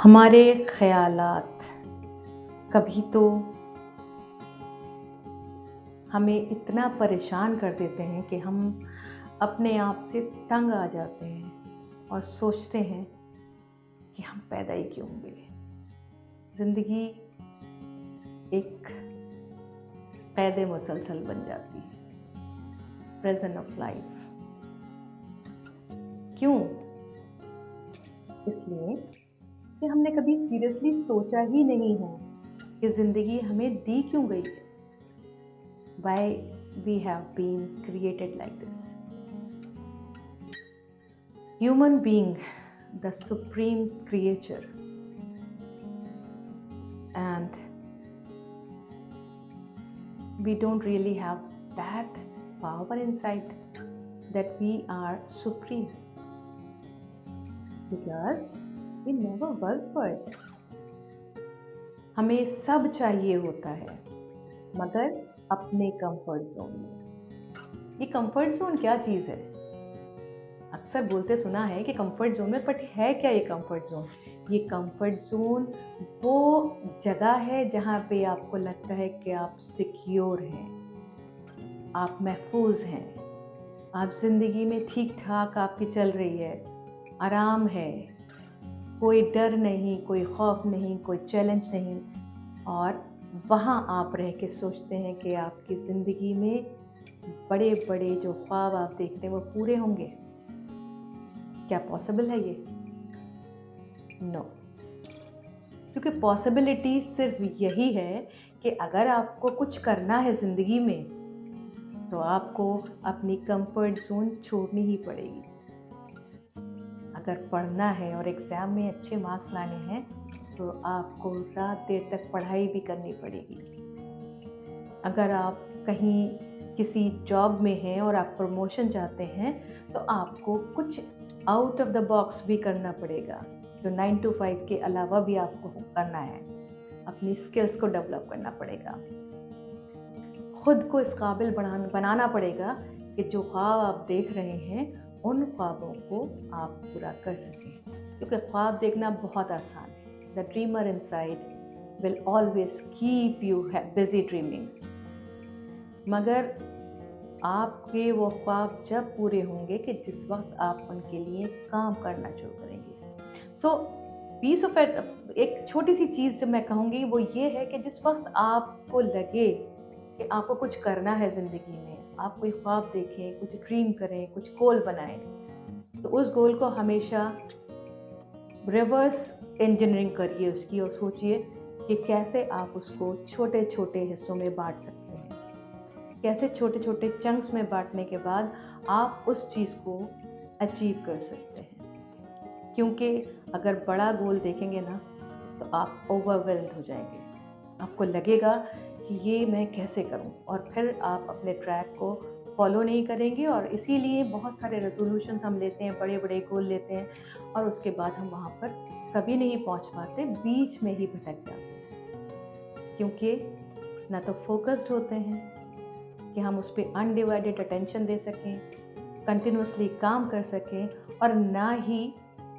हमारे ख़यालात कभी तो हमें इतना परेशान कर देते हैं कि हम अपने आप से तंग आ जाते हैं और सोचते हैं कि हम पैदा ही क्यों हुए। ज़िंदगी एक कैद मुसलसल बन जाती है, प्रिज़न ऑफ लाइफ। क्यों? इसलिए कि हमने कभी सीरियसली सोचा ही नहीं है कि ज़िंदगी हमें दी क्यों गई है। Why we have been created like this. Human being, the supreme creature, and we don't really have that power inside that we are supreme because we never work for it. हमें सब चाहिए होता है मगर अपने कंफर्ट जोन में। ये comfort zone क्या चीज़ है? अक्सर बोलते सुना है कि कंफर्ट जोन में, बट है क्या ये कंफर्ट जोन? ये कंफर्ट जोन वो जगह है जहाँ पे आपको लगता है कि आप सिक्योर हैं, आप महफूज हैं, आप जिंदगी में ठीक ठाक आपकी चल रही है, आराम है, कोई डर नहीं, कोई खौफ नहीं, कोई चैलेंज नहीं। और वहाँ आप रह के सोचते हैं कि आपकी ज़िंदगी में बड़े बड़े जो ख्वाब आप देखते हैं वो पूरे होंगे। क्या पॉसिबल है ये? नो। क्योंकि पॉसिबिलिटी सिर्फ यही है कि अगर आपको कुछ करना है ज़िंदगी में तो आपको अपनी कंफर्ट जोन छोड़नी ही पड़ेगी। अगर पढ़ना है और एग्ज़ाम में अच्छे मार्क्स लाने हैं तो आपको रात देर तक पढ़ाई भी करनी पड़ेगी। अगर आप कहीं किसी जॉब में हैं और आप प्रमोशन चाहते हैं तो आपको कुछ आउट ऑफ द बॉक्स भी करना पड़ेगा, जो 9 to 5 के अलावा भी आपको करना है। अपनी स्किल्स को डेवलप करना पड़ेगा, खुद को इस काबिल बनाना पड़ेगा कि जो ख्वाब आप देख रहे हैं उन ख्वाबों को आप पूरा कर सकें। क्योंकि ख्वाब देखना बहुत आसान है। The dreamer inside will always keep you busy dreaming. मगर आपके वो ख्वाब जब पूरे होंगे कि जिस वक्त आप उनके लिए काम करना शुरू करेंगे। सो पीस ऑफ एक छोटी सी चीज़ जो मैं कहूँगी वो ये है कि जिस वक्त आपको लगे कि आपको कुछ करना है ज़िंदगी में, आप कोई ख्वाब देखें, कुछ ड्रीम करें, कुछ गोल बनाएं, तो उस गोल को हमेशा रिवर्स इंजीनियरिंग करिए उसकी और सोचिए कि कैसे आप उसको छोटे छोटे हिस्सों में बांट सकते हैं। कैसे छोटे छोटे चंक्स में बांटने के बाद आप उस चीज़ को अचीव कर सकते हैं। क्योंकि अगर बड़ा गोल देखेंगे ना तो आप ओवरवेल्म्ड हो जाएंगे। आपको लगेगा कि ये मैं कैसे करूं, और फिर आप अपने ट्रैक को फॉलो नहीं करेंगे। और इसीलिए बहुत सारे रेजोल्यूशन हम लेते हैं, बड़े बड़े गोल लेते हैं, और उसके बाद हम वहाँ पर कभी नहीं पहुँच पाते, बीच में ही भटक जाते हैं। क्योंकि ना तो फोकस्ड होते हैं कि हम उस पर अनडिवाइडेड अटेंशन दे सकें, कंटिन्यूसली काम कर सकें, और ना ही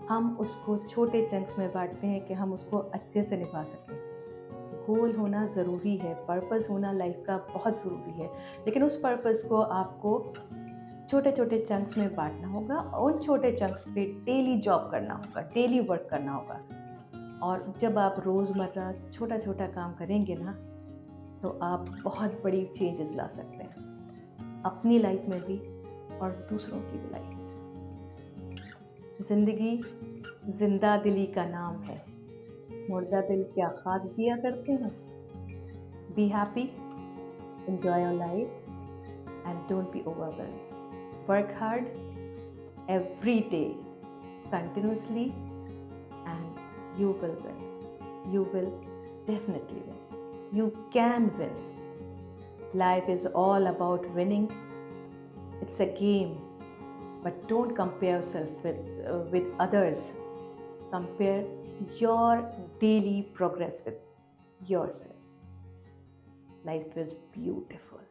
हम उसको छोटे चंक्स में बांटते हैं कि हम उसको अच्छे से निभा सकें। गोल होना ज़रूरी है, पर्पस होना लाइफ का बहुत ज़रूरी है, लेकिन उस पर्पस को आपको छोटे छोटे चंक्स में बांटना होगा। उन छोटे चंक्स पे डेली जॉब करना होगा, डेली वर्क करना होगा। और जब आप रोज़मर्रा छोटा छोटा काम करेंगे ना तो आप बहुत बड़ी चेंजेस ला सकते हैं, अपनी लाइफ में भी और दूसरों की भी लाइफ में। ज़िंदगी जिंदा दिली का नाम है, मुर्दा दिल क्या ख्वाब किया करते हैं। Be happy, enjoy your life and don't be overwhelmed. Work hard every day, continuously, and you will win. You will definitely win. You can win. Life is all about winning. It's a game, but don't compare yourself with others. Compare your daily progress with yourself. Life is beautiful.